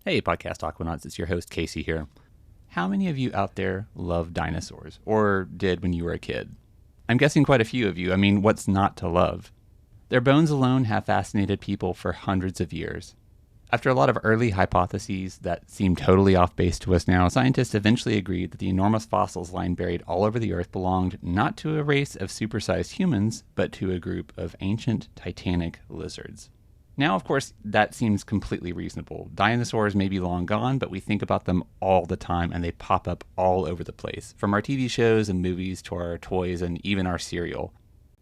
Hey, Podcast Aquanauts, it's your host, Casey here. How many of you out there love dinosaurs, or did when you were a kid? I'm guessing quite a few of you. I mean, what's not to love? Their bones alone have fascinated people for hundreds of years. After a lot of early hypotheses that seem totally off base to us now, scientists eventually agreed that the enormous fossils lying buried all over the earth belonged not to a race of supersized humans, but to a group of ancient titanic lizards. Now, of course, that seems completely reasonable. Dinosaurs may be long gone, but we think about them all the time, and they pop up all over the place, from our TV shows and movies to our toys and even our cereal.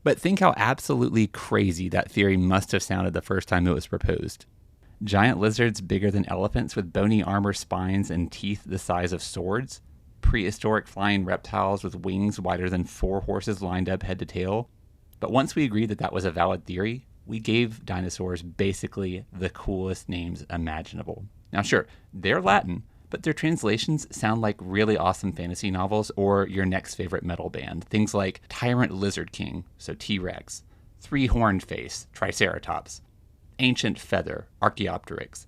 But think how absolutely crazy that theory must have sounded the first time it was proposed. Giant lizards bigger than elephants with bony armor, spines, and teeth the size of swords? Prehistoric flying reptiles with wings wider than 4 horses lined up head to tail? But once we agreed that that was a valid theory, we gave dinosaurs basically the coolest names imaginable. Now sure, they're Latin, but their translations sound like really awesome fantasy novels or your next favorite metal band. Things like Tyrant Lizard King, so T-Rex, Three-Horned Face, Triceratops, Ancient Feather, Archaeopteryx,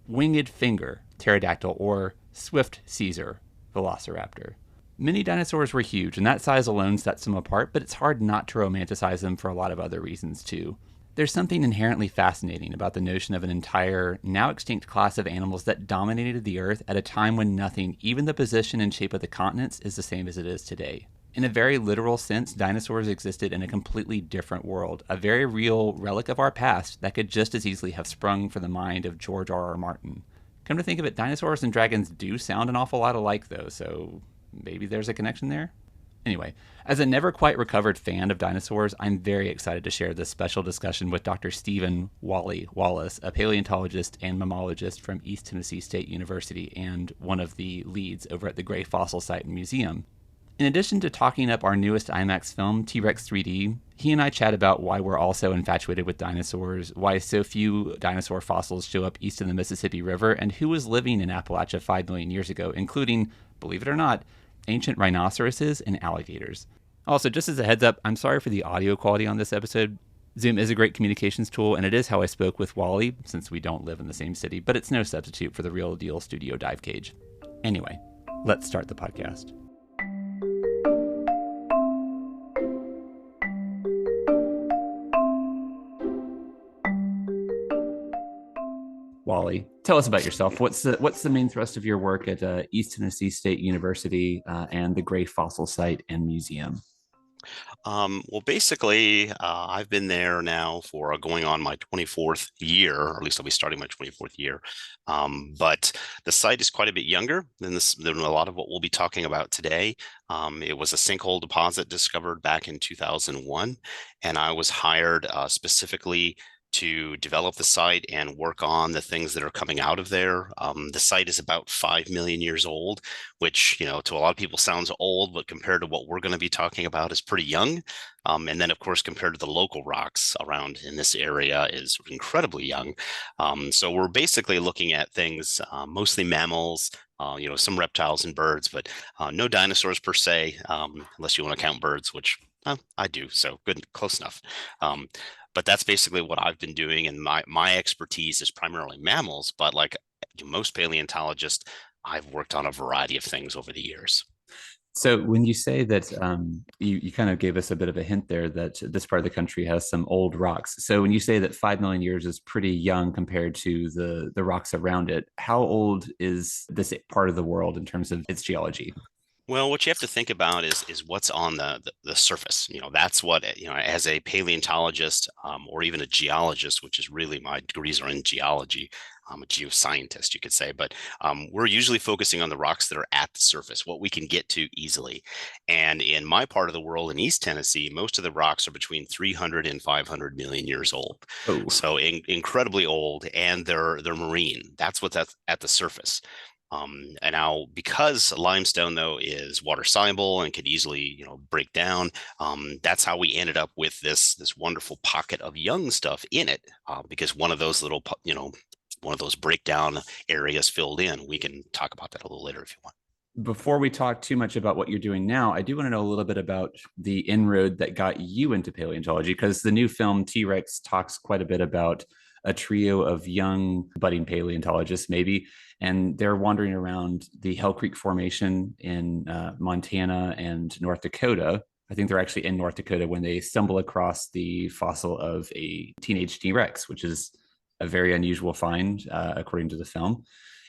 Winged Finger, Pterodactyl, or Swift Caesar, Velociraptor. Many dinosaurs were huge, and that size alone sets them apart, but it's hard not to romanticize them for a lot of other reasons too. There's something inherently fascinating about the notion of an entire, now extinct class of animals that dominated the Earth at a time when nothing, even the position and shape of the continents, is the same as it is today. In a very literal sense, dinosaurs existed in a completely different world, a very real relic of our past that could just as easily have sprung from the mind of George R.R. Martin. Come to think of it, dinosaurs and dragons do sound an awful lot alike though, so maybe there's a connection there? Anyway, as a never quite recovered fan of dinosaurs, I'm very excited to share this special discussion with Dr. Stephen Wally Wallace, a paleontologist and mammalogist from East Tennessee State University and one of the leads over at the Gray Fossil Site and Museum. In addition to talking up our newest IMAX film, T-Rex 3D, he and I chat about why we're all so infatuated with dinosaurs, why so few dinosaur fossils show up east of the Mississippi River, and who was living in Appalachia 5 million years ago, including, believe it or not, ancient rhinoceroses and alligators. Also, just as a heads up, I'm sorry for the audio quality on this episode. Zoom is a great communications tool, and it is how I spoke with Wally, since we don't live in the same city, but it's no substitute for the real deal studio dive cage. Anyway, let's start the podcast. Wally, tell us about yourself. What's the main thrust of your work at East Tennessee State University and the Gray Fossil Site and Museum? Well, basically, I've been there now for going on my 24th year, or at least I'll be starting my 24th year. But the site is quite a bit younger than a lot of what we'll be talking about today. It was a sinkhole deposit discovered back in 2001, and I was hired specifically to develop the site and work on the things that are coming out of there. The site is about 5 million years old, which, to a lot of people sounds old, but compared to what we're going to be talking about is pretty young. And then, of course, compared to the local rocks around in this area is incredibly young. So we're basically looking at things, mostly mammals, some reptiles and birds, but no dinosaurs per se, unless you want to count birds, which I do. So good, close enough. But that's basically what I've been doing. And my expertise is primarily mammals, but like most paleontologists, I've worked on a variety of things over the years. So when you say that, you kind of gave us a bit of a hint there that this part of the country has some old rocks. So when you say that 5 million years is pretty young compared to the rocks around it, how old is this part of the world in terms of its geology? Well, what you have to think about is what's on the surface. That's what, as a paleontologist or even a geologist, which is really my degrees are in geology. I'm a geoscientist, you could say, but we're usually focusing on the rocks that are at the surface, what we can get to easily. And in my part of the world in East Tennessee, most of the rocks are between 300 and 500 million years old. Oh. So incredibly old, and they're marine. That's what's at the surface. And now, because limestone, though, is water soluble and could easily, break down, that's how we ended up with this wonderful pocket of young stuff in it, because one of those little, one of those breakdown areas filled in. We can talk about that a little later if you want. Before we talk too much about what you're doing now, I do want to know a little bit about the inroad that got you into paleontology, because the new film T-Rex talks quite a bit about a trio of young budding paleontologists, maybe, and they're wandering around the Hell Creek Formation in Montana and North Dakota. I think they're actually in North Dakota when they stumble across the fossil of a teenage T-Rex, which is a very unusual find, according to the film.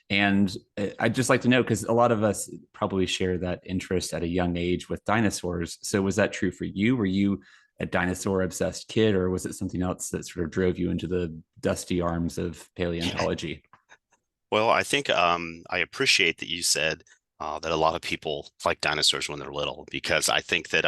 And I'd just like to know, because a lot of us probably share that interest at a young age with dinosaurs. So was that true for you? Were you a dinosaur obsessed kid, or was it something else that sort of drove you into the dusty arms of paleontology? Well, I think I appreciate that you said that a lot of people like dinosaurs when they're little, because I think that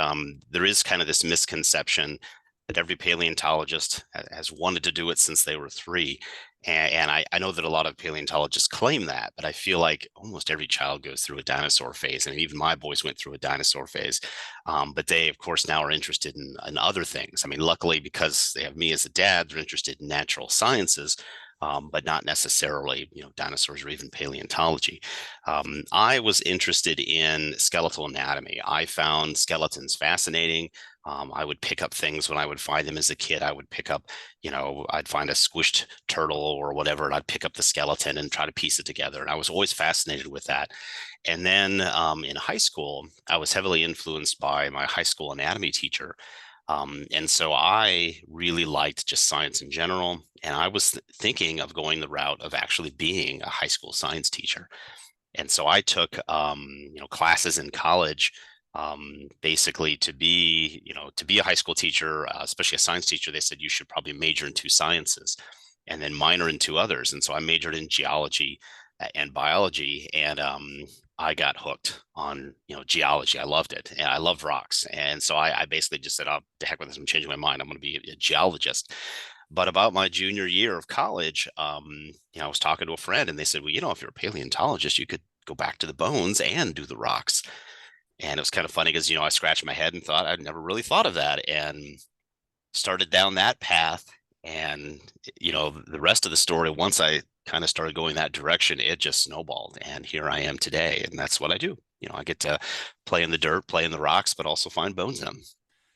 there is kind of this misconception that every paleontologist has wanted to do it since they were three. And I know that a lot of paleontologists claim that, but I feel like almost every child goes through a dinosaur phase. And even my boys went through a dinosaur phase. But they, of course, now are interested in other things. I mean, luckily, because they have me as a dad, they're interested in natural sciences. But not necessarily, dinosaurs or even paleontology. I was interested in skeletal anatomy. I found skeletons fascinating. I would pick up things when I would find them as a kid. I would pick up, I'd find a squished turtle or whatever, and I'd pick up the skeleton and try to piece it together. And I was always fascinated with that. And then in high school, I was heavily influenced by my high school anatomy teacher. And so I really liked just science in general. And I was thinking of going the route of actually being a high school science teacher. And so I took, classes in college, basically to be a high school teacher, especially a science teacher. They said you should probably major in two sciences and then minor in two others. And so I majored in geology and biology. And I got hooked on, geology. I loved it. And I loved rocks. And so I basically just said, oh, the heck with this. I'm changing my mind. I'm going to be a geologist. But about my junior year of college, I was talking to a friend and they said, well, if you're a paleontologist, you could go back to the bones and do the rocks. And it was kind of funny because, I scratched my head and thought I'd never really thought of that, and started down that path. And, the rest of the story, once I kind of started going that direction, it just snowballed. And here I am today. And that's what I do. I get to play in the dirt, play in the rocks, but also find bones in them.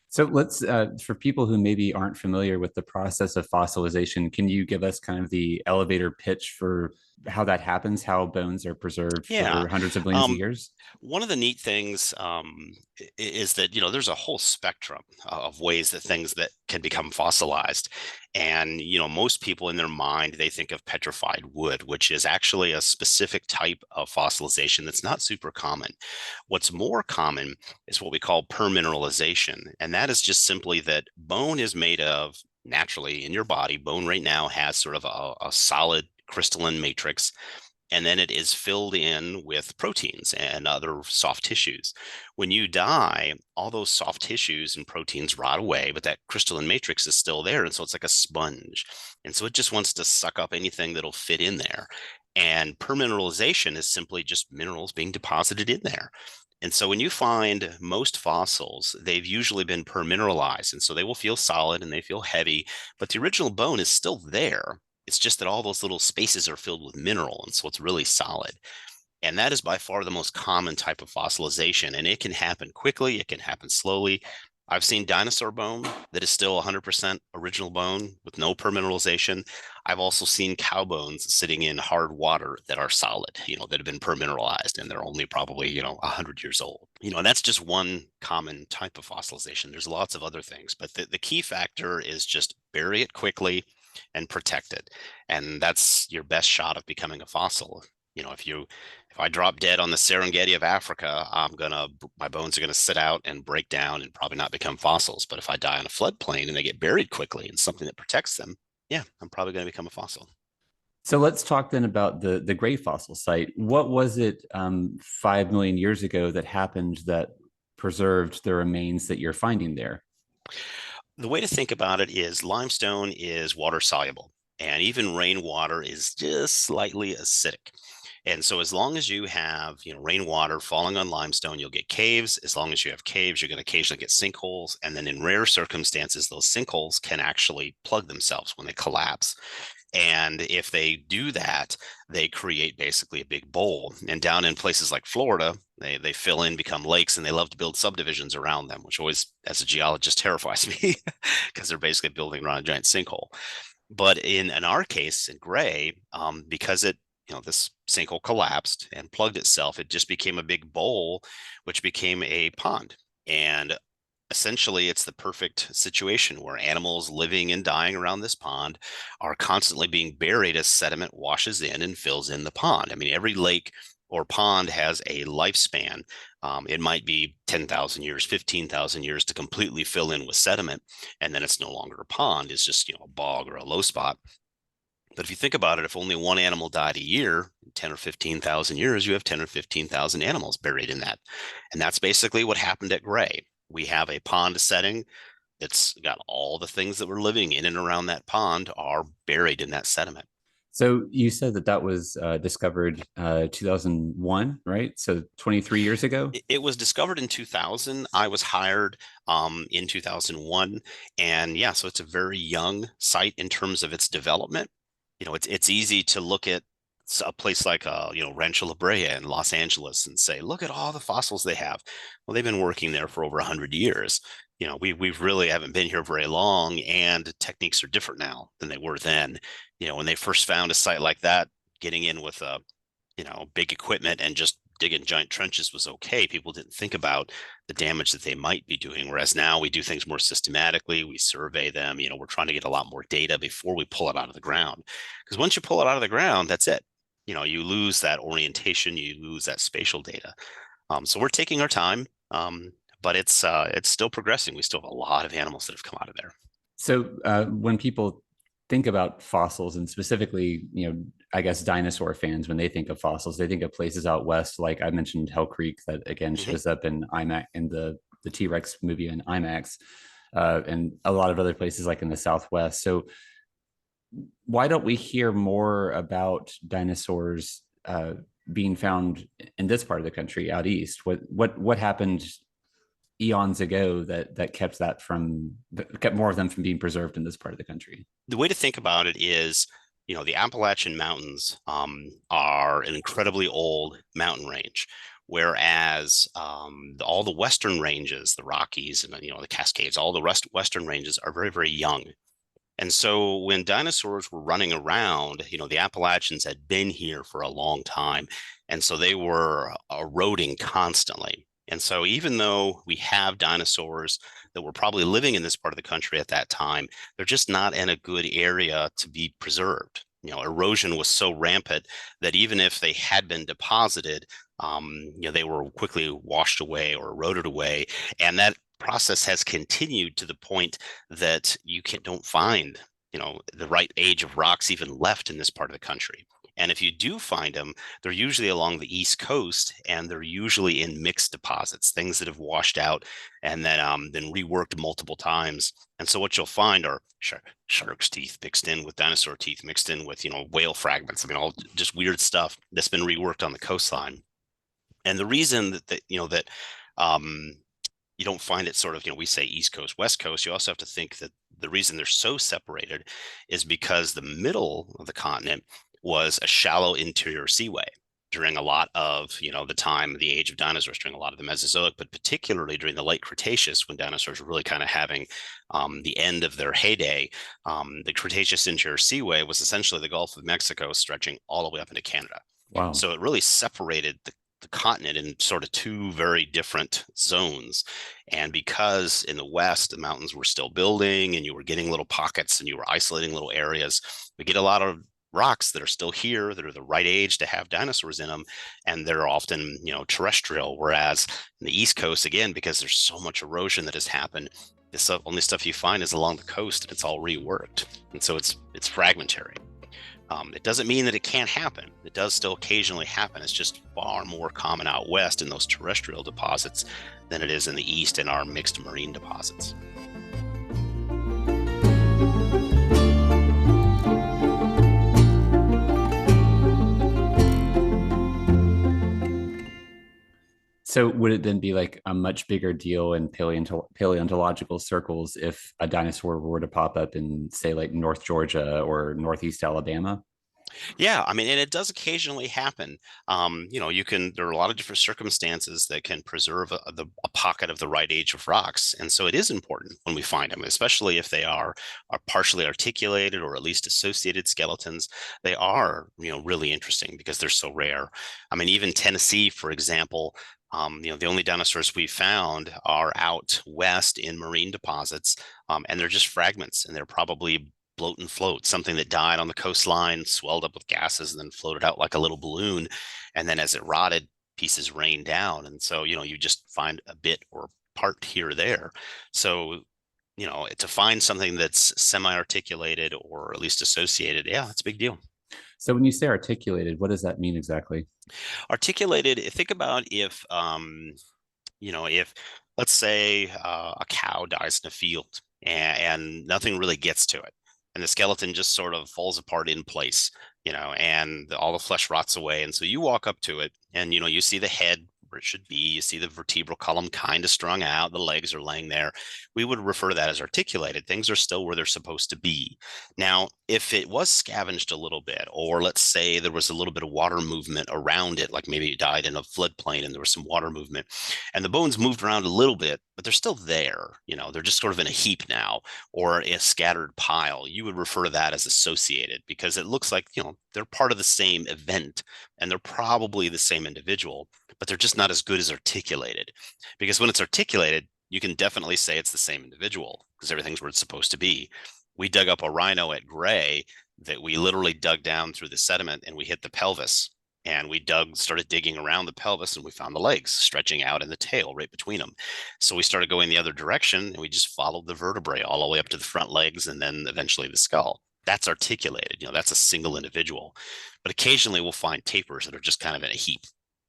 So let's, for people who maybe aren't familiar with the process of fossilization, can you give us kind of the elevator pitch for how that happens, how bones are preserved Yeah. for hundreds of millions of years? One of the neat things is that, there's a whole spectrum of ways that things that can become fossilized. And, most people in their mind, they think of petrified wood, which is actually a specific type of fossilization that's not super common. What's more common is what we call permineralization. And that is just simply that bone is made of, naturally in your body, bone right now has sort of a solid crystalline matrix, and then it is filled in with proteins and other soft tissues. When you die, all those soft tissues and proteins rot away, but that crystalline matrix is still there. And so it's like a sponge. And so it just wants to suck up anything that'll fit in there. And permineralization is simply just minerals being deposited in there. And so when you find most fossils, they've usually been permineralized. And so they will feel solid and they feel heavy, but the original bone is still there. It's just that all those little spaces are filled with mineral, and so it's really solid. And that is by far the most common type of fossilization. And it can happen quickly, it can happen slowly. I've seen dinosaur bone that is still 100% original bone with no permineralization. I've also seen cow bones sitting in hard water that are solid, that have been permineralized, and they're only probably, 100 years old. And that's just one common type of fossilization. There's lots of other things, but the key factor is just bury it quickly and protect it. And that's your best shot of becoming a fossil. If I drop dead on the Serengeti of Africa, my bones are gonna sit out and break down and probably not become fossils. But if I die on a floodplain and they get buried quickly in something that protects them, yeah, I'm probably gonna become a fossil. So let's talk then about the gray fossil site. What was it 5 million years ago that happened that preserved the remains that you're finding there? The way to think about it is limestone is water soluble, and even rainwater is just slightly acidic. And so as long as you have, rainwater falling on limestone, you'll get caves. As long as you have caves, you're going to occasionally get sinkholes. And then in rare circumstances, those sinkholes can actually plug themselves when they collapse. And if they do that, they create basically a big bowl. And down in places like Florida, they fill in, become lakes, and they love to build subdivisions around them, which always, as a geologist, terrifies me because they're basically building around a giant sinkhole. But in our case, in Gray, because this sinkhole collapsed and plugged itself, it just became a big bowl, which became a pond. And essentially, it's the perfect situation where animals living and dying around this pond are constantly being buried as sediment washes in and fills in the pond. I mean, every lake or pond has a lifespan. It might be 10,000 years, 15,000 years to completely fill in with sediment, and then it's no longer a pond. It's just, a bog or a low spot. But if you think about it, if only one animal died a year, 10 or 15,000 years, you have 10 or 15,000 animals buried in that. And that's basically what happened at Gray. We have a pond setting that's got all the things that were living in and around that pond are buried in that sediment. So you said that was discovered 2001, right? So 23 years ago? It was discovered in 2000. I was hired in 2001. And yeah, so it's a very young site in terms of its development. It's easy to look at a place like Rancho La Brea in Los Angeles and say, look at all the fossils they have. Well, they've been working there for over 100 years. We've really haven't been here very long, and techniques are different now than they were then. When they first found a site like that, getting in with big equipment and just digging giant trenches was okay. People didn't think about the damage that they might be doing. Whereas now we do things more systematically. We survey them. We're trying to get a lot more data before we pull it out of the ground. Because once you pull it out of the ground, that's it. You lose that orientation, you lose that spatial data. So we're taking our time, but it's still progressing. We still have a lot of animals that have come out of there. So when people think about fossils, and specifically, I guess dinosaur fans, when they think of fossils, they think of places out west, like I mentioned Hell Creek, that again shows up in IMAX, in the T-Rex movie in IMAX, and a lot of other places like in the Southwest. So why don't we hear more about dinosaurs being found in this part of the country out east? What happened eons ago that kept more of them from being preserved in this part of the country? The way to think about it is, the Appalachian Mountains are an incredibly old mountain range, whereas all the western ranges, the Rockies and the Cascades, all the western ranges are very, very young. And so when dinosaurs were running around, the Appalachians had been here for a long time. And so they were eroding constantly. And so even though we have dinosaurs that were probably living in this part of the country at that time, they're just not in a good area to be preserved. Erosion was so rampant that even if they had been deposited, they were quickly washed away or eroded away. And that process has continued to the point that you don't find, the right age of rocks even left in this part of the country. And if you do find them, they're usually along the East Coast, and they're usually in mixed deposits, things that have washed out and then reworked multiple times. And so what you'll find are shark's teeth mixed in with dinosaur teeth, mixed in with, whale fragments. I mean, all just weird stuff that's been reworked on the coastline. And the reason that you don't find it sort of, we say East Coast, West Coast, you also have to think that the reason they're so separated is because the middle of the continent was a shallow interior seaway during a lot of, the time, the age of dinosaurs, during a lot of the Mesozoic, but particularly during the late Cretaceous, when dinosaurs were really kind of having the end of their heyday. The Cretaceous interior seaway was essentially the Gulf of Mexico stretching all the way up into Canada. Wow. So it really separated the continent in sort of two very different zones. And because in the West, the mountains were still building and you were getting little pockets and you were isolating little areas, we get a lot of rocks that are still here that are the right age to have dinosaurs in them, and they're often terrestrial. Whereas in the East Coast, again, because there's so much erosion that has happened, the only stuff you find is along the coast, and it's all reworked, and so it's fragmentary. It doesn't mean that it can't happen. It does still occasionally happen. It's just far more common out west in those terrestrial deposits than it is in the east in our mixed marine deposits. So would it then be like a much bigger deal in paleontological circles if a dinosaur were to pop up in, say, like North Georgia or Northeast Alabama? Yeah, I mean, and it does occasionally happen. There are a lot of different circumstances that can preserve a pocket of the right age of rocks. And so it is important when we find them, especially if they are partially articulated or at least associated skeletons. They are, really interesting because they're so rare. I mean, even Tennessee, for example, the only dinosaurs we found are out west in marine deposits, and they're just fragments, and they're probably bloat and float, something that died on the coastline, swelled up with gases, and then floated out like a little balloon. And then as it rotted, pieces rained down. And so, you just find a bit or part here or there. So, to find something that's semi-articulated or at least associated, yeah, it's a big deal. So when you say articulated, what does that mean exactly? Articulated, think about if let's say a cow dies in a field and nothing really gets to it, and the skeleton just sort of falls apart in place, and all the flesh rots away. And so you walk up to it and, you see the head where it should be. You see the vertebral column kind of strung out. The legs are laying there. We would refer to that as articulated. Things are still where they're supposed to be. Now, if it was scavenged a little bit, or let's say there was a little bit of water movement around it, like maybe it died in a floodplain and there was some water movement, and the bones moved around a little bit, but they're still there. They're just sort of in a heap now or a scattered pile. You would refer to that as associated because it looks like, they're part of the same event and they're probably the same individual, but they're just not as good as articulated. Because when it's articulated, you can definitely say it's the same individual because everything's where it's supposed to be. We dug up a rhino at Gray that we literally dug down through the sediment and we hit the pelvis, and we started digging around the pelvis, and we found the legs stretching out and the tail right between them. So we started going the other direction, and we just followed the vertebrae all the way up to the front legs and then eventually the skull. That's articulated. That's a single individual. But occasionally we'll find tapers that are just kind of in a heap.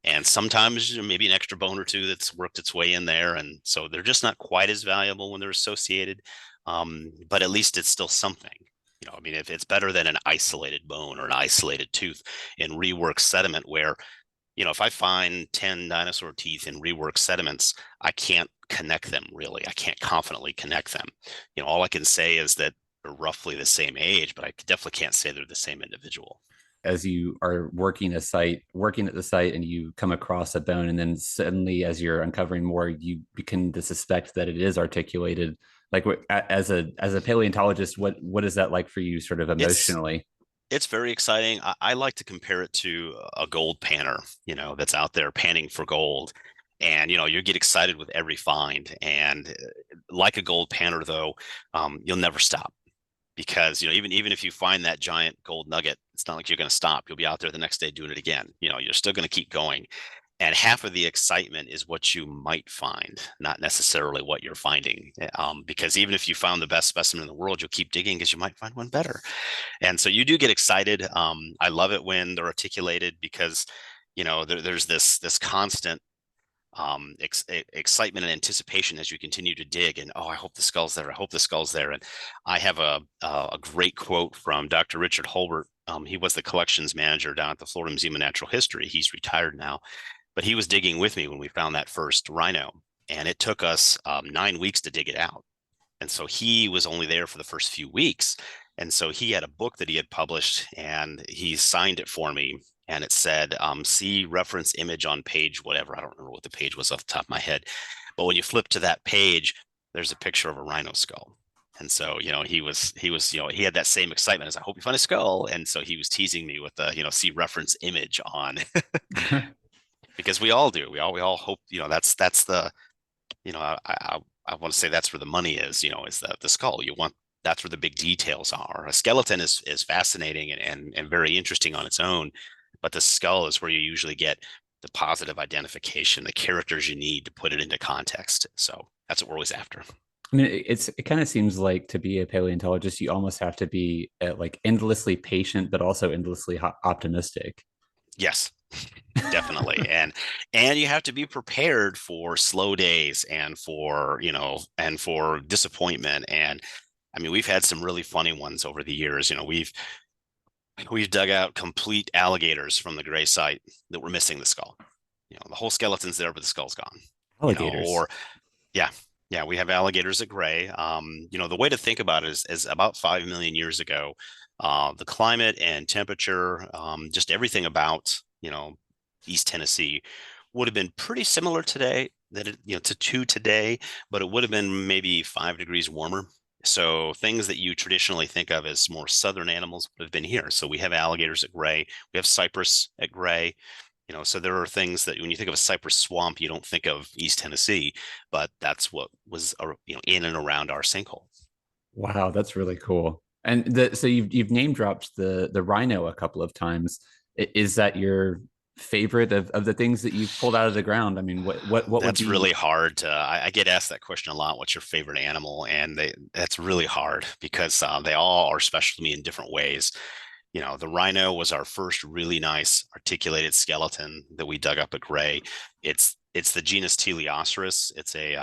And sometimes maybe an extra bone or two that's worked its way in there. And so they're just not quite as valuable when they're associated. But at least it's still something. I mean, if it's better than an isolated bone or an isolated tooth in reworked sediment, where, if I find 10 dinosaur teeth in reworked sediments, I can't connect them really. I can't confidently connect them. All I can say is that they're roughly the same age, but I definitely can't say they're the same individual. As you are working at the site, and you come across a bone, and then suddenly, as you're uncovering more, you begin to suspect that it is articulated. Like, as a paleontologist, what is that like for you, sort of It's emotionally? it's very exciting. I like to compare it to a gold panner, that's out there panning for gold. And, you get excited with every find. And like a gold panner, though, you'll never stop because, even if you find that giant gold nugget, it's not like you're going to stop. You'll be out there the next day doing it again. You're still going to keep going. And half of the excitement is what you might find, not necessarily what you're finding. Because even if you found the best specimen in the world, you'll keep digging because you might find one better. And so you do get excited. I love it when they're articulated because, there's this constant excitement and anticipation as you continue to dig. And, oh, I hope the skull's there. I hope the skull's there. And I have a great quote from Dr. Richard Holbert. He was the collections manager down at the Florida Museum of Natural History. He's retired now, but he was digging with me when we found that first rhino, and it took us 9 weeks to dig it out. And so he was only there for the first few weeks. And so he had a book that he had published, and he signed it for me. And it said, see reference image on page whatever. I don't remember what the page was off the top of my head. But when you flip to that page, there's a picture of a rhino skull. And so, he had that same excitement as, I hope you find a skull. And so he was teasing me with the, see reference image on, because we all do. We all hope, that's the, I want to say that's where the money is, is the skull. That's where the big details are. A skeleton is fascinating and very interesting on its own, but the skull is where you usually get the positive identification, the characters you need to put it into context. So that's what we're always after. I mean, it kind of seems like, to be a paleontologist, you almost have to be like endlessly patient, but also endlessly optimistic. Yes, definitely. And you have to be prepared for slow days and for disappointment. And I mean, we've had some really funny ones over the years. We've dug out complete alligators from the Gray site that were missing the skull. The whole skeleton's there, but the skull's gone. Alligators. Or yeah, yeah, we have alligators at Gray. The way to think about it is about 5 million years ago, The climate and temperature, just everything about, East Tennessee would have been pretty similar today to today, but it would have been maybe 5 degrees warmer. So things that you traditionally think of as more southern animals would have been here. So we have alligators at gray, we have cypress at gray. So there are things that when you think of a cypress swamp, you don't think of East Tennessee, but that's what was in and around our sinkhole. Wow, that's really cool. And so you've name dropped the rhino a couple of times. Is that your favorite of the things that you've pulled out of the ground? I mean, what would That's be? really hard to. I get asked that question a lot. What's your favorite animal? And that's really hard because they all are special to me in different ways. The rhino was our first really nice articulated skeleton that we dug up at Gray. It's the genus Teleoceras. It's a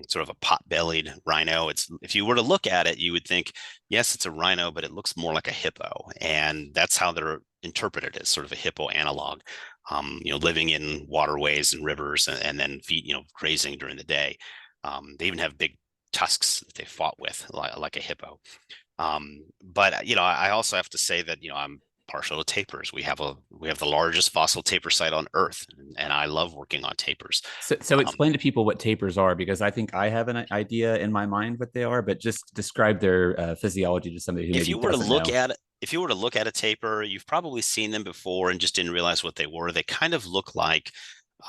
sort of a pot-bellied rhino. It's if you were to look at it, you would think, yes, it's a rhino, but it looks more like a hippo, and that's how they're interpreted as sort of a hippo analog. Living in waterways and rivers, and then grazing during the day. They even have big tusks that they fought with, like a hippo. But I also have to say that I'm partial to tapirs. We have the largest fossil tapir site on Earth, and I love working on tapirs. So explain to people what tapirs are, because I think I have an idea in my mind what they are, but just describe their physiology to somebody who If maybe you were to doesn't look know. at it, if you were to look at a tapir, you've probably seen them before and just didn't realize what they were. They kind of look like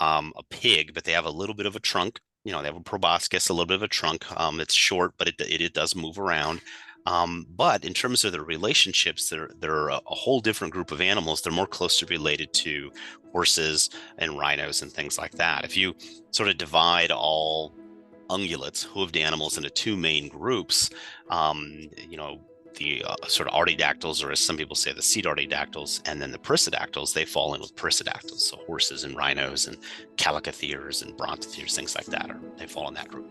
a pig, but they have a little bit of a trunk. They have a proboscis, a little bit of a trunk. It's short, but it does move around. But in terms of their relationships, they're a whole different group of animals. They're more closely related to horses and rhinos and things like that. If you sort of divide all ungulates, hoofed animals, into two main groups, the sort of artiodactyls, or as some people say, the seed artiodactyls, and then the perissodactyls, they fall in with perissodactyls. So horses and rhinos and calicotheres and brontotheres, things like that, they fall in that group.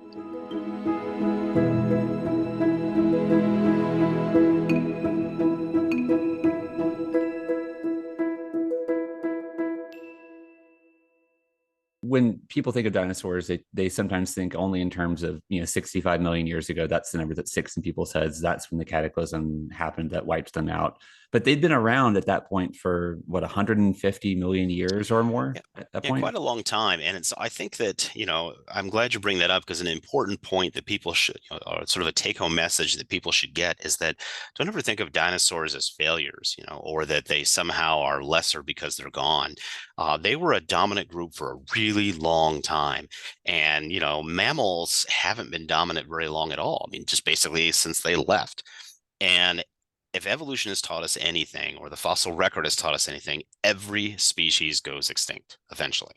When people think of dinosaurs, they sometimes think only in terms of 65 million years ago. That's the number that sticks in people's heads. That's when the cataclysm happened that wiped them out. But they'd been around at that point for what, 150 million years or more Yeah, at that yeah, point. quite a long time. And I think that, I'm glad you bring that up, because an important point that people should, or sort of a take-home message that people should get, is that don't ever think of dinosaurs as failures, or that they somehow are lesser because they're gone. They were a dominant group for a really long time. And, mammals haven't been dominant very long at all. I mean, just basically since they left. And if evolution has taught us anything, or the fossil record has taught us anything, every species goes extinct eventually.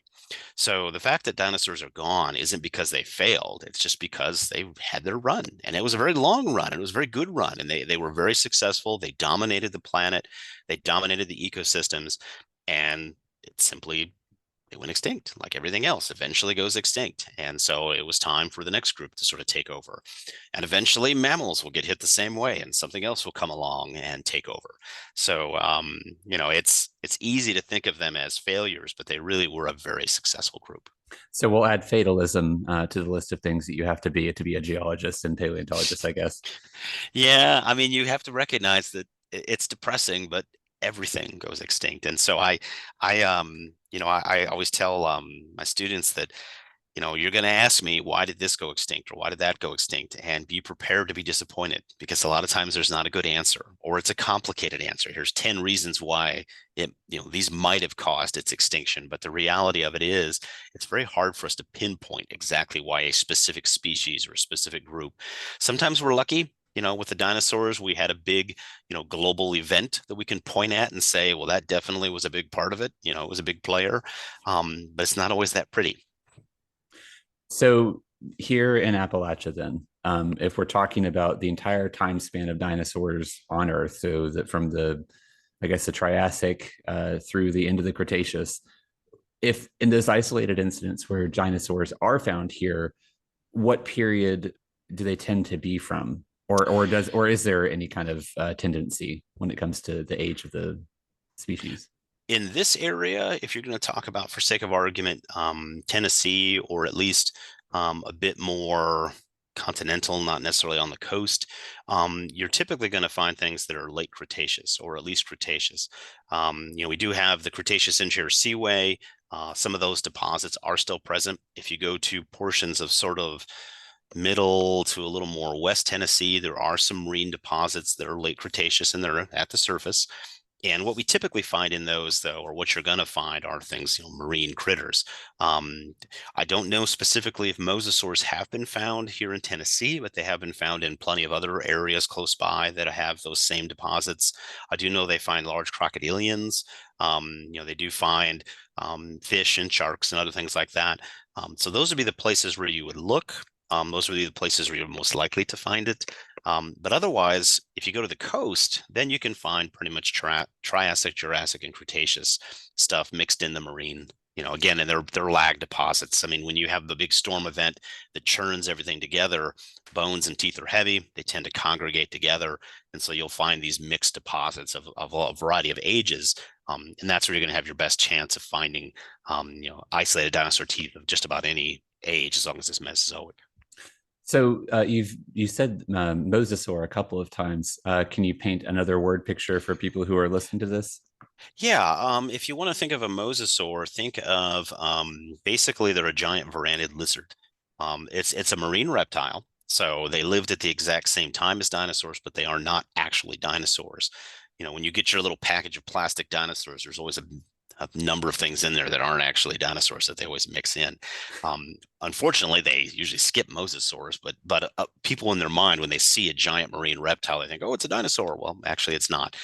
So the fact that dinosaurs are gone isn't because they failed. It's just because they had their run, and it was a very long run, and it was a very good run, and they were very successful. They dominated the planet, they dominated the ecosystems, and it simply it went extinct. Like everything else eventually goes extinct. And so it was time for the next group to sort of take over. And eventually mammals will get hit the same way, and something else will come along and take over. So it's easy to think of them as failures, but they really were a very successful group. So we'll add fatalism to the list of things that you have to be a geologist and paleontologist, I guess. Yeah, I mean, you have to recognize that it's depressing, but everything goes extinct. And so I always tell my students that, you're going to ask me, why did this go extinct, or why did that go extinct? And be prepared to be disappointed, because a lot of times there's not a good answer, or it's a complicated answer. Here's 10 reasons why these might have caused its extinction. But the reality of it is, it's very hard for us to pinpoint exactly why a specific species or a specific group. Sometimes we're lucky. With the dinosaurs, we had a big, global event that we can point at and say, well, that definitely was a big part of it. It was a big player. But it's not always that pretty. So here in Appalachia, then, if we're talking about the entire time span of dinosaurs on Earth, so that from I guess, the Triassic through the end of the Cretaceous, if in those isolated incidents where dinosaurs are found here, what period do they tend to be from? Or is there any kind of tendency when it comes to the age of the species? In this area, if you're going to talk about, for sake of argument, Tennessee, or at least a bit more continental, not necessarily on the coast, you're typically going to find things that are late Cretaceous or at least Cretaceous. We do have the Cretaceous Interior Seaway. Some of those deposits are still present. If you go to portions of sort of middle to a little more West Tennessee, there are some marine deposits that are late Cretaceous and they're at the surface. And what we typically find in those, though, or what you're going to find are things, marine critters. I don't know specifically if mosasaurs have been found here in Tennessee, but they have been found in plenty of other areas close by that have those same deposits. I do know they find large crocodilians. They do find fish and sharks and other things like that. So those would be the places where you would look. Those would be the places where you're most likely to find it. But otherwise, if you go to the coast, then you can find pretty much Triassic, Jurassic, and Cretaceous stuff mixed in the marine. Again, and they're lag deposits. I mean, when you have the big storm event that churns everything together, bones and teeth are heavy. They tend to congregate together, and so you'll find these mixed deposits of a variety of ages. And that's where you're going to have your best chance of finding, isolated dinosaur teeth of just about any age, as long as it's Mesozoic. So you said mosasaur a couple of times. Can you paint another word picture for people who are listening to this? Yeah, if you want to think of a mosasaur, think of basically they're a giant varanid lizard. It's a marine reptile, so they lived at the exact same time as dinosaurs, but they are not actually dinosaurs. When you get your little package of plastic dinosaurs, there's always a number of things in there that aren't actually dinosaurs that they always mix in. Unfortunately, they usually skip mosasaurs, but people in their mind, when they see a giant marine reptile, they think, oh, it's a dinosaur. Well, actually, it's not.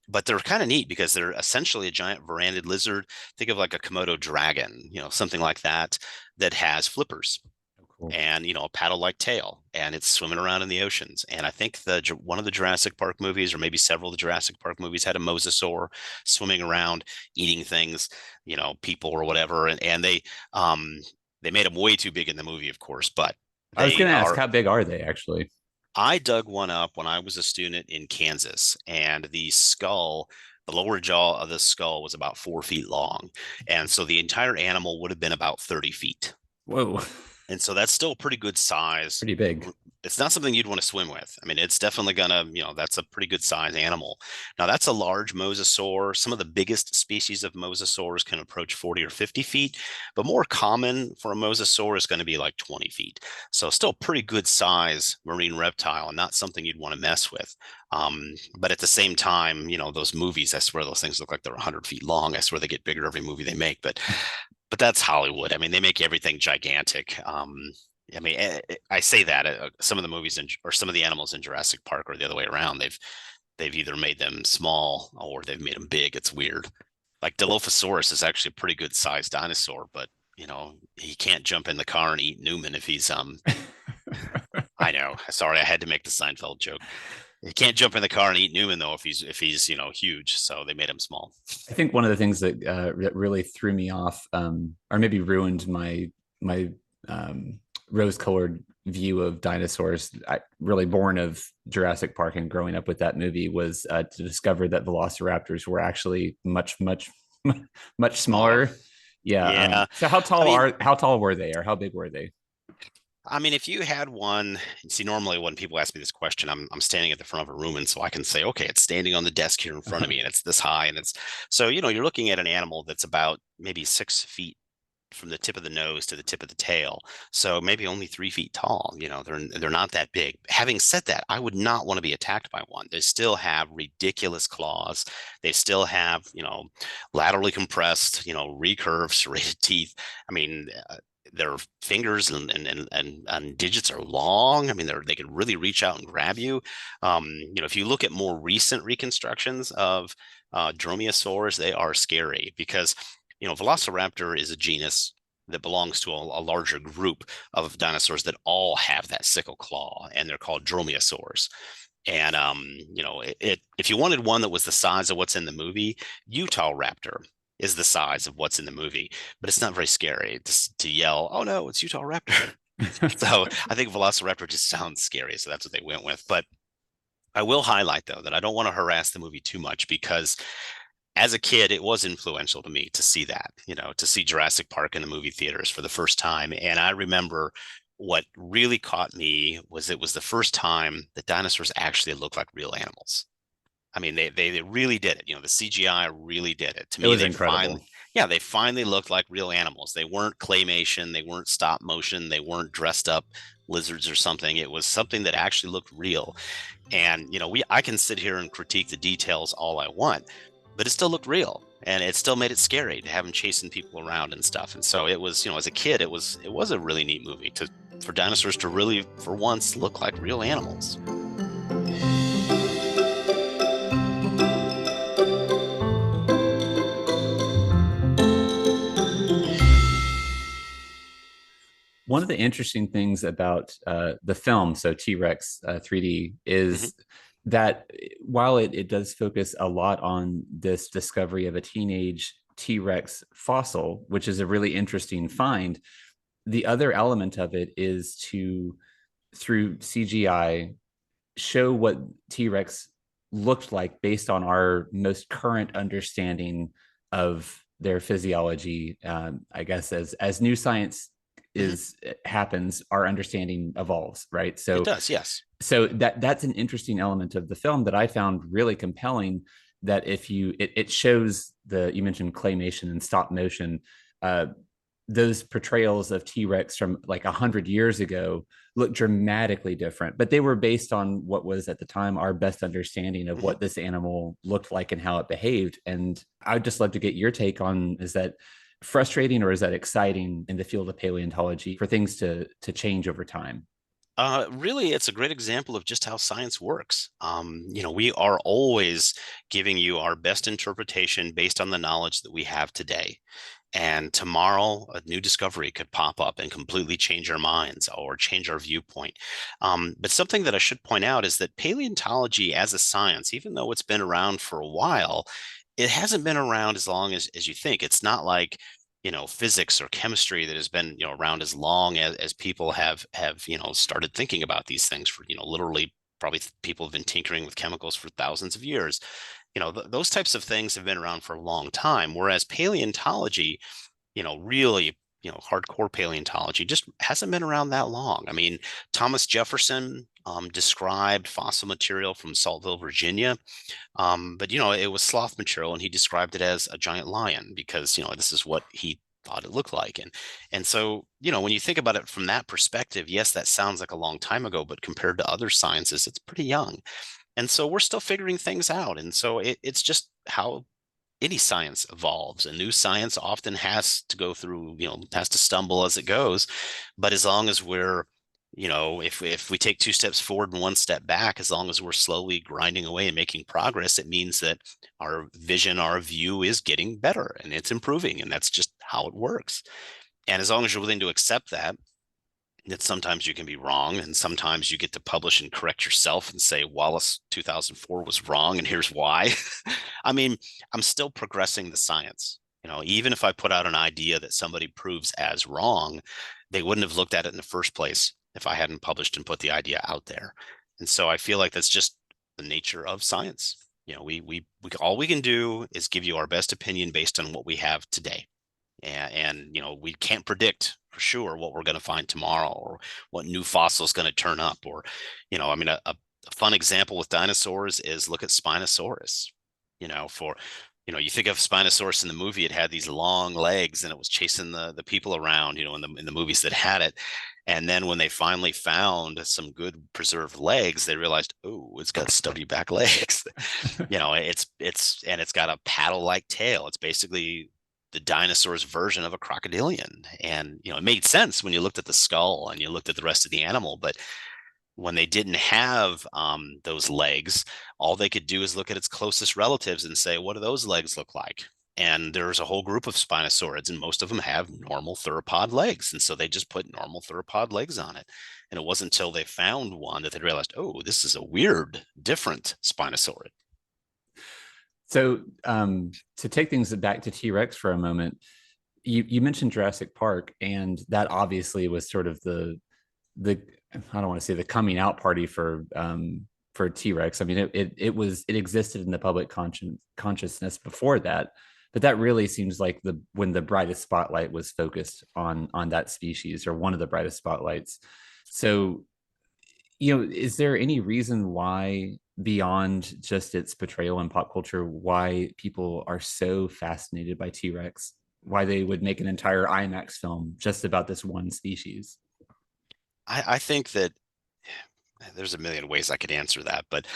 But they're kind of neat because they're essentially a giant varanid lizard. Think of like a Komodo dragon, something like that has flippers. Cool. And a paddle-like tail, and it's swimming around in the oceans. And I think one of the Jurassic Park movies, or maybe several of the Jurassic Park movies, had a mosasaur swimming around, eating things, people or whatever. And they made them way too big in the movie, of course. But I was going to ask, how big are they actually? I dug one up when I was a student in Kansas, and the lower jaw of the skull was about 4 feet long, and so the entire animal would have been about 30 feet. Whoa. And so that's still pretty good size. Pretty big. It's not something you'd want to swim with. I mean, it's definitely gonna, that's a pretty good size animal. Now, that's a large mosasaur. Some of the biggest species of mosasaurs can approach 40 or 50 feet, but more common for a mosasaur is going to be like 20 feet. So still pretty good size marine reptile and not something you'd want to mess with. But at the same time, those movies, I swear those things look like they're 100 feet long. I swear they get bigger every movie they make, but that's Hollywood. I mean, they make everything gigantic. I mean, I say that some of the movies or some of the animals in Jurassic Park are the other way around. They've either made them small or they've made them big. It's weird. Like Dilophosaurus is actually a pretty good sized dinosaur, but he can't jump in the car and eat Newman if he's I know. Sorry, I had to make the Seinfeld joke. He can't jump in the car and eat Newman though if he's huge. So they made him small. I think one of the things that really threw me off, or maybe ruined my rose-colored view of dinosaurs, really born of Jurassic Park and growing up with that movie, was to discover that velociraptors were actually much smaller. Yeah. So how tall were they, or how big were they? I mean, if you had one, see, normally when people ask me this question, I'm standing at the front of a room, and so I can say, okay, it's standing on the desk here in front of me, and it's this high, and it's so you're looking at an animal that's about maybe 6 feet from the tip of the nose to the tip of the tail, so maybe only 3 feet tall. They're not that big. Having said that, I would not want to be attacked by one. They still have ridiculous claws. They still have laterally compressed, recurved, serrated teeth. I mean. Their fingers and digits are long. I mean, they can really reach out and grab you. If you look at more recent reconstructions of dromaeosaurs, they are scary because, Velociraptor is a genus that belongs to a larger group of dinosaurs that all have that sickle claw, and they're called dromaeosaurs. And, if you wanted one that was the size of what's in the movie, Utah Raptor is the size of what's in the movie, but it's not very scary to yell, oh no, it's Utah Raptor. So I think Velociraptor just sounds scary, so that's what they went with. But I will highlight, though, that I don't want to harass the movie too much because as a kid, it was influential to me to see that, to see Jurassic Park in the movie theaters for the first time. And I remember what really caught me was it was the first time that dinosaurs actually looked like real animals. I mean, they really did it. You know, the CGI really did it. To It me, was they incredible. finally, yeah, they finally looked like real animals. They weren't claymation, they weren't stop motion, they weren't dressed up lizards or something. It was something that actually looked real. And I can sit here and critique the details all I want, but it still looked real. And it still made it scary to have them chasing people around and stuff. And so it was, as a kid, it was a really neat movie for dinosaurs to really, for once, look like real animals. One of the interesting things about the film, so T-Rex 3D, Mhm. is that while it does focus a lot on this discovery of a teenage T-Rex fossil, which is a really interesting find, the other element of it is to, through CGI, show what T-Rex looked like based on our most current understanding of their physiology. I guess as new science Mhm. is happens, our understanding evolves, right? It So does, yes. that's an interesting element of the film that I found really compelling. That if it shows you mentioned claymation and stop motion, uh, those portrayals of T-Rex from like 100 years ago look dramatically different, but they were based on what was at the time our best understanding of Mhm. what this animal looked like and how it behaved. And I'd just love to get your take on, is that frustrating or is that exciting in the field of paleontology for things to change over time? Really, it's a great example of just how science works. We are always giving you our best interpretation based on the knowledge that we have today. And tomorrow, a new discovery could pop up and completely change our minds or change our viewpoint. But something that I should point out is that paleontology as a science, even though it's been around for a while, it hasn't been around as long as you think. It's not like physics or chemistry that has been around as long as people have started thinking about these things for literally probably people have been tinkering with chemicals for thousands of years. Those types of things have been around for a long time, whereas paleontology, really, hardcore paleontology just hasn't been around that long. I mean, Thomas Jefferson described fossil material from Saltville, Virginia, but it was sloth material, and he described it as a giant lion because this is what he thought it looked like. And so when you think about it from that perspective, yes, that sounds like a long time ago, but compared to other sciences, it's pretty young. And so we're still figuring things out. And so it's just how any science evolves. A new science often has to go through, has to stumble as it goes. But as long as we're, if we take two steps forward and one step back, as long as we're slowly grinding away and making progress, it means that our vision, our view is getting better and it's improving. And that's just how it works. And as long as you're willing to accept that sometimes you can be wrong, and sometimes you get to publish and correct yourself and say Wallace 2004 was wrong and here's why. I mean, I'm still progressing the science. Even if I put out an idea that somebody proves as wrong, they wouldn't have looked at it in the first place if I hadn't published and put the idea out there. And so I feel like that's just the nature of science. We all we can do is give you our best opinion based on what we have today. And we can't predict for sure what we're going to find tomorrow or what new fossil is going to turn up. Or I mean, a fun example with dinosaurs is look at Spinosaurus. For you think of Spinosaurus in the movie, it had these long legs and it was chasing the people around, in the movies that had it. And then when they finally found some good preserved legs, they realized, oh, it's got stubby back legs. It's got a paddle-like tail. It's basically the dinosaur's version of a crocodilian. And it made sense when you looked at the skull and you looked at the rest of the animal. But when they didn't have those legs, all they could do is look at its closest relatives and say, what do those legs look like? And there's a whole group of spinosaurids, and most of them have normal theropod legs. And so they just put normal theropod legs on it. And it wasn't until they found one that they realized, oh, this is a weird, different spinosaurid. So to take things back to T-Rex for a moment, you mentioned Jurassic Park, and that obviously was sort of the I don't want to say the coming out party for T-Rex. I mean, it existed in the public consciousness before that, But that really seems like when the brightest spotlight was focused on that species, or one of the brightest spotlights. So, is there any reason why, beyond just its portrayal in pop culture, why people are so fascinated by T-Rex? Why they would make an entire IMAX film just about this one species? I think that there's a million ways I could answer that, but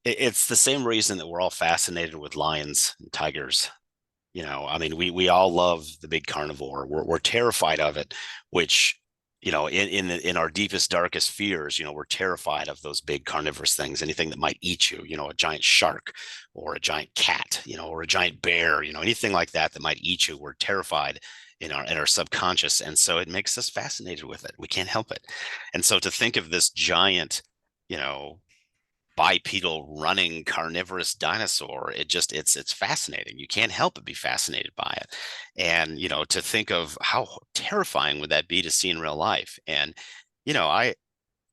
it's the same reason that we're all fascinated with lions and tigers. I mean, we all love the big carnivore. We're terrified of it, which, in our deepest, darkest fears, we're terrified of those big carnivorous things, anything that might eat you, a giant shark or a giant cat, or a giant bear, anything like that might eat you. We're terrified in our subconscious. And so it makes us fascinated with it. We can't help it. And so to think of this giant, you know, bipedal running carnivorous dinosaur, it's fascinating. You can't help but be fascinated by it. And to think of how terrifying would that be to see in real life. And I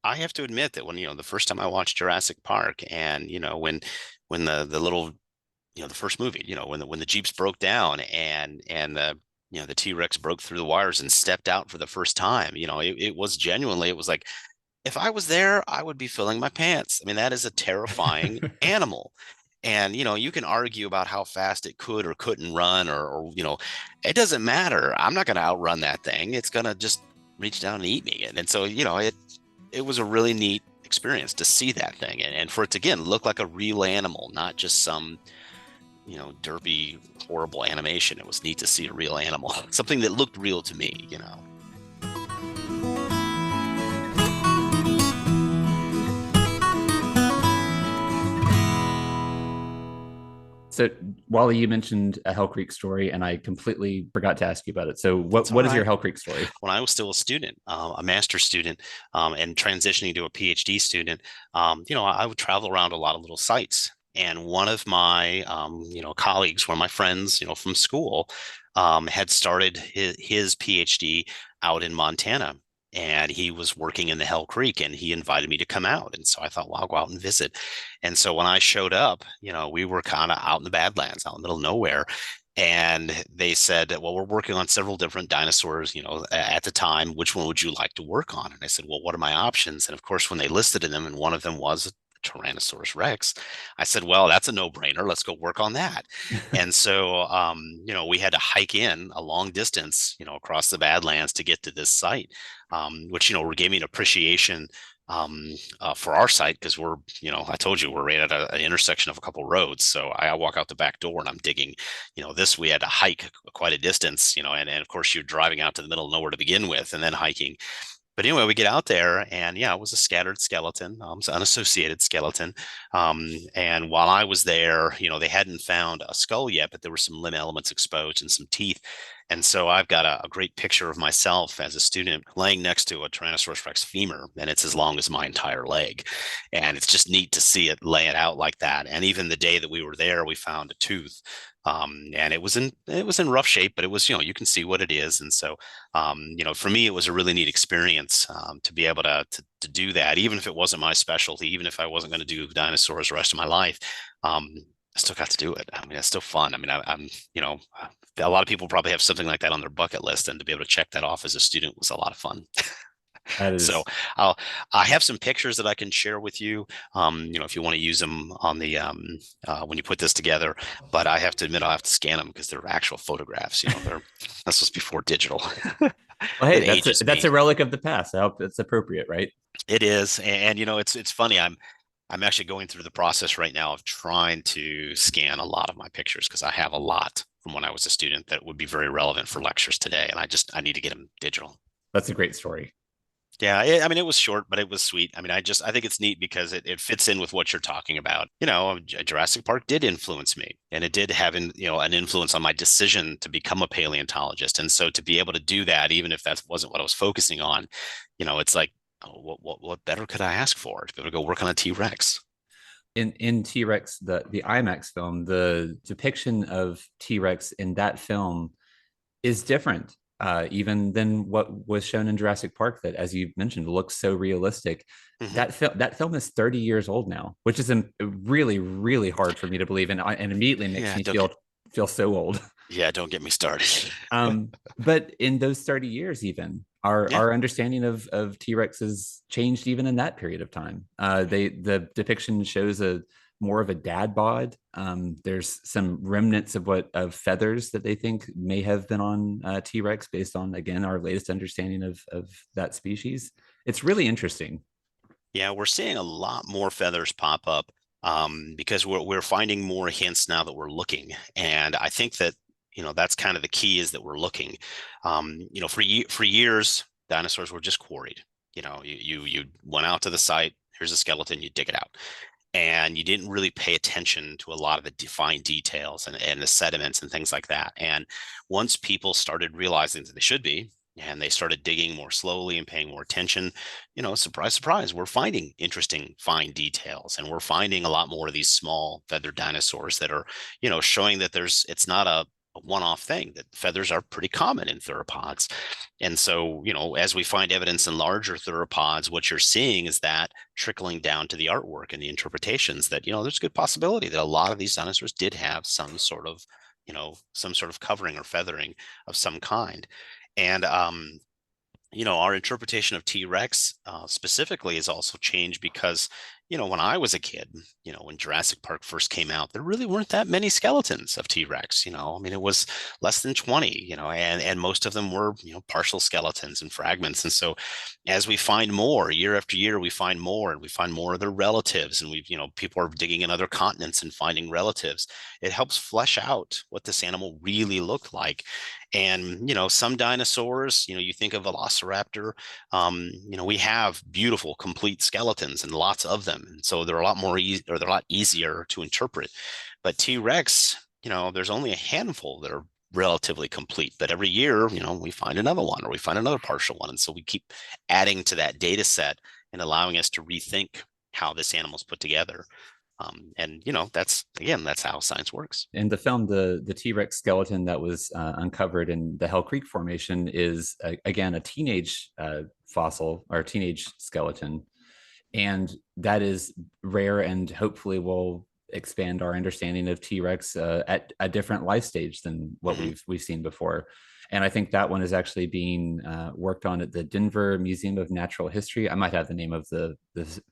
have to admit that when the first time I watched Jurassic Park, and when the little the first movie, when the Jeeps broke down, and the T-Rex broke through the wires and stepped out for the first time, it was genuinely, it was like, if I was there, I would be filling my pants. I mean, that is a terrifying animal. And, you can argue about how fast it could or couldn't run, or it doesn't matter. I'm not going to outrun that thing. It's going to just reach down and eat me. And so, it was a really neat experience to see that thing, and for it to, again, look like a real animal, not just some, derpy, horrible animation. It was neat to see a real animal, something that looked real to me. So, Wally, you mentioned a Hell Creek story, and I completely forgot to ask you about it. So, what is your Hell Creek story? When I was still a student, a master's student, and transitioning to a PhD student, I would travel around a lot of little sites. And one of my, colleagues, one of my friends, from school, had started his PhD out in Montana. And he was working in the Hell Creek, and he invited me to come out. And so I thought, well, I'll go out and visit. And so when I showed up, we were kind of out in the Badlands, out in the middle of nowhere. And they said, well, we're working on several different dinosaurs, at the time. Which one would you like to work on? And I said, well, what are my options? And of course, when they listed them, and one of them was Tyrannosaurus Rex, I said, well, that's a no-brainer. Let's go work on that. And so, we had to hike in a long distance, across the Badlands to get to this site, which, gave me an appreciation for our site, because we're, I told you, we're right at an intersection of a couple roads. So I walk out the back door and I'm digging, this, we had to hike quite a distance, and of course you're driving out to the middle of nowhere to begin with, and then hiking. But anyway, we get out there, and yeah, it was a scattered skeleton, it was an unassociated skeleton. And while I was there, they hadn't found a skull yet, but there were some limb elements exposed and some teeth. And so I've got a great picture of myself as a student laying next to a Tyrannosaurus Rex femur, and it's as long as my entire leg. And it's just neat to see it lay it out like that. And even the day that we were there, we found a tooth. And it was in rough shape, but it was, you can see what it is. And so, for me, it was a really neat experience, to be able to do that, even if it wasn't my specialty, even if I wasn't going to do dinosaurs the rest of my life. I still got to do it. I mean, it's still fun. I mean, I'm, a lot of people probably have something like that on their bucket list, and to be able to check that off as a student was a lot of fun. That is... So I have some pictures that I can share with you, if you want to use them on the, when you put this together, but I have to admit, I'll have to scan them because they're actual photographs, that's just before digital. Well, hey, that's a relic of the past. I hope it's appropriate, right? It is. And, it's funny. I'm actually going through the process right now of trying to scan a lot of my pictures, because I have a lot from when I was a student that would be very relevant for lectures today. And I need to get them digital. That's a great story. Yeah, I mean, it was short, but it was sweet. I mean, I think it's neat because it fits in with what you're talking about. Jurassic Park did influence me, and it did have an influence on my decision to become a paleontologist. And so to be able to do that, even if that wasn't what I was focusing on, it's like, oh, what better could I ask for, to be able to go work on a T-Rex? In T-Rex, the IMAX film, the depiction of T-Rex in that film is different, even than what was shown in Jurassic Park, that, as you mentioned, looks so realistic. Mm-hmm. That film is 30 years old now, which is really, really hard for me to believe, and immediately makes me feel so old. Yeah, don't get me started. But in those 30 years, even Yeah. our understanding of T-Rex has changed even in that period of time. The depiction shows a more of a dad bod. There's some remnants of feathers that they think may have been on T-Rex based on, again, our latest understanding of that species. It's really interesting. Yeah, we're seeing a lot more feathers pop up because we're finding more hints now that we're looking, and I think that that's kind of the key is that we're looking. For years, dinosaurs were just quarried. You went out to the site. Here's a skeleton. You dig it out, and you didn't really pay attention to a lot of the defined details and the sediments and things like that. And once people started realizing that they should be, and they started digging more slowly and paying more attention, surprise, surprise, we're finding interesting fine details, and we're finding a lot more of these small feathered dinosaurs that are, showing that it's not a one-off thing, that feathers are pretty common in theropods. And so, as we find evidence in larger theropods, what you're seeing is that trickling down to the artwork and the interpretations that, there's a good possibility that a lot of these dinosaurs did have some sort of covering or feathering of some kind. And our interpretation of T-Rex specifically has also changed because, when I was a kid, when Jurassic Park first came out, there really weren't that many skeletons of T-Rex. I mean, it was less than 20, and most of them were, partial skeletons and fragments. And so as we find more year after year, we find more, and we find more of their relatives, and people are digging in other continents and finding relatives. It helps flesh out what this animal really looked like. And, some dinosaurs, you think of Velociraptor, we have beautiful, complete skeletons and lots of them. And so they're a lot more easy, or they're a lot easier to interpret. But T-Rex, there's only a handful that are relatively complete. But every year, we find another one, or we find another partial one. And so we keep adding to that data set and allowing us to rethink how this animal's put together. And that's how science works. In the film, the T-Rex skeleton that was uncovered in the Hell Creek Formation is again a teenage fossil or teenage skeleton, and that is rare, and hopefully will expand our understanding of T-Rex at a different life stage than what we've seen before. And I think that one is actually being worked on at the Denver Museum of Natural History. I might have the name of the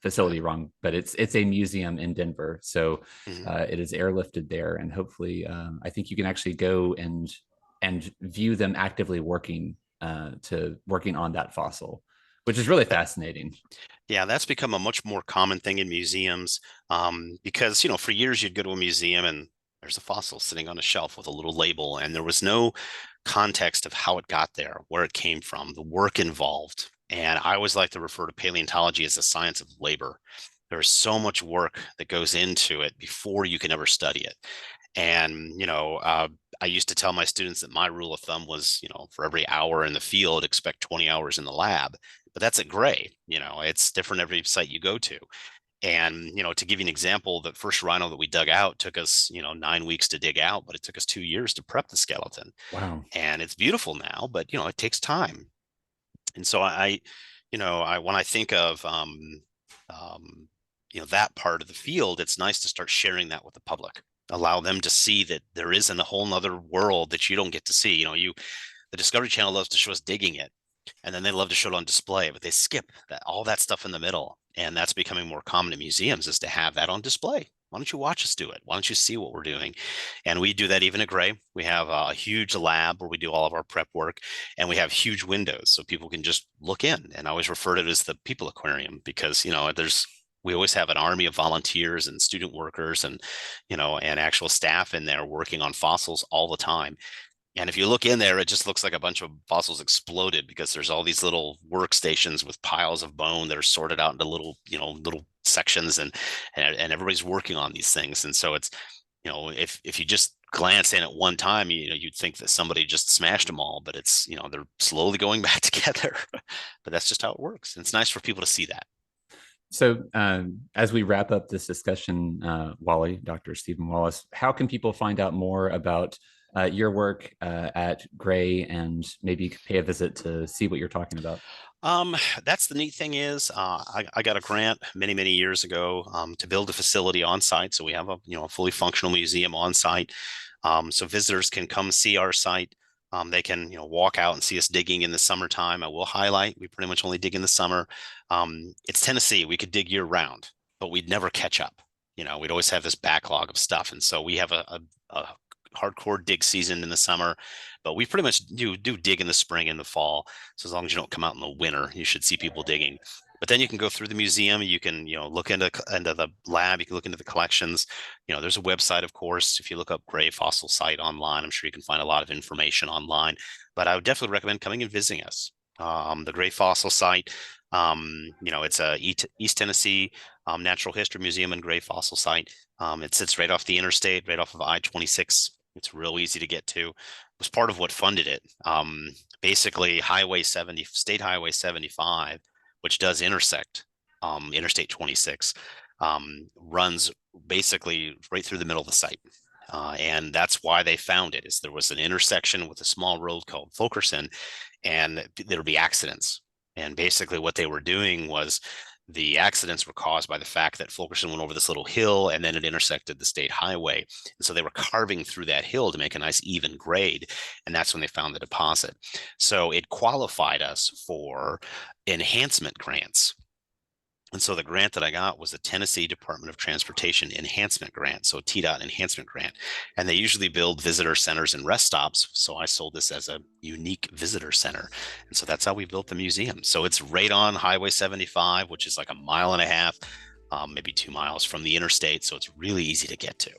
facility wrong, but it's a museum in Denver. So it is airlifted there, and hopefully, I think you can actually go and view them actively working on that fossil, which is really fascinating. Yeah, that's become a much more common thing in museums because, for years you'd go to a museum and there's a fossil sitting on a shelf with a little label, and there was no context of how it got there, where it came from, the work involved. And I always like to refer to paleontology as the science of labor. There's so much work that goes into it before you can ever study it. And, I used to tell my students that my rule of thumb was, for every hour in the field, expect 20 hours in the lab. But that's at Gray. It's different every site you go to. And, to give you an example, the first rhino that we dug out took us, 9 weeks to dig out, but it took us 2 years to prep the skeleton. Wow. And it's beautiful now, but, it takes time. And so when I think of, that part of the field, it's nice to start sharing that with the public, allow them to see that there isn't a whole nother world that you don't get to see. The Discovery Channel loves to show us digging it, and then they love to show it on display, but they skip all that stuff in the middle. And that's becoming more common in museums, is to have that on display. Why don't you watch us do it? Why don't you see what we're doing? And we do that even at Gray. We have a huge lab where we do all of our prep work, and we have huge windows so people can just look in. And I always refer to it as the people aquarium because, we always have an army of volunteers and student workers and actual staff in there working on fossils all the time. And if you look in there, it just looks like a bunch of fossils exploded because there's all these little workstations with piles of bone that are sorted out into little sections, and everybody's working on these things. And so it's, if you just glance in at one time, you'd think that somebody just smashed them all, but it's, they're slowly going back together. But that's just how it works. And it's nice for people to see that. So as we wrap up this discussion, Wally, Dr. Stephen Wallace, how can people find out more about your work at Gray, and maybe pay a visit to see what you're talking about? That's the neat thing is I got a grant many, many years ago to build a facility on site. So we have a fully functional museum on site. So visitors can come see our site. They can, walk out and see us digging in the summertime. I will highlight, we pretty much only dig in the summer. It's Tennessee. We could dig year round, but we'd never catch up. We'd always have this backlog of stuff. And so we have a hardcore dig season in the summer, but we pretty much do dig in the spring and the fall. So as long as you don't come out in the winter, you should see people digging. But then you can go through the museum. You can, look into the lab. You can look into the collections. There's a website, of course. If you look up Gray Fossil Site online, I'm sure you can find a lot of information online. But I would definitely recommend coming and visiting us. The Gray Fossil Site, it's a East Tennessee Natural History Museum and Gray Fossil Site. It sits right off the interstate, right off of I-26. It's real easy to get to. It was part of what funded it. Basically, State Highway 75, which does intersect Interstate 26, runs basically right through the middle of the site. And that's why they found it, is there was an intersection with a small road called Fulkerson, and there would be accidents. And basically what they were doing was the accidents were caused by the fact that Fulkerson went over this little hill and then it intersected the state highway. And so they were carving through that hill to make a nice even grade. And that's when they found the deposit. So it qualified us for enhancement grants. And so the grant that I got was the Tennessee Department of Transportation Enhancement Grant, so TDOT Enhancement Grant. And they usually build visitor centers and rest stops. So I sold this as a unique visitor center. And so that's how we built the museum. So it's right on Highway 75, which is like a mile and a half, maybe 2 miles from the interstate. So it's really easy to get to.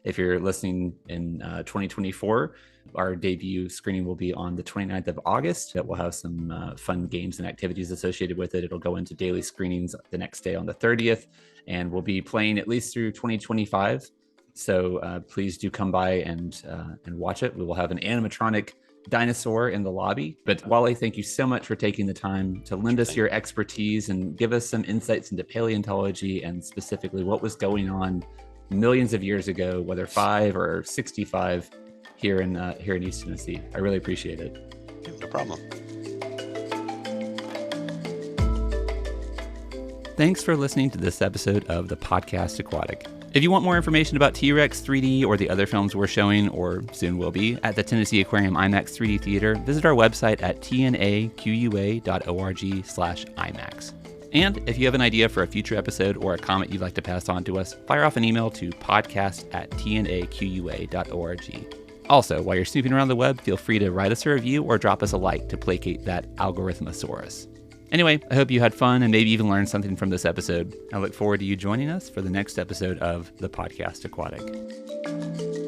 If you're listening in 2024, our debut screening will be on the 29th of August. That will have some fun games and activities associated with it. It'll go into daily screenings the next day on the 30th, and we'll be playing at least through 2025. So please do come by and watch it. We will have an animatronic dinosaur in the lobby. But Wally, thank you so much for taking the time to lend us your expertise and give us some insights into paleontology and specifically what was going on millions of years ago, whether 5 or 65, here in East Tennessee. I really appreciate it. No problem. Thanks for listening to this episode of the Podcast Aquatic. If you want more information about T-Rex 3D or the other films we're showing, or soon will be, at the Tennessee Aquarium IMAX 3D Theater, visit our website at tnaqua.org/IMAX. And if you have an idea for a future episode or a comment you'd like to pass on to us, fire off an email to podcast@tnaqua.org. Also, while you're snooping around the web, feel free to write us a review or drop us a like to placate that algorithmosaurus. Anyway, I hope you had fun and maybe even learned something from this episode. I look forward to you joining us for the next episode of the Podcast Aquatic.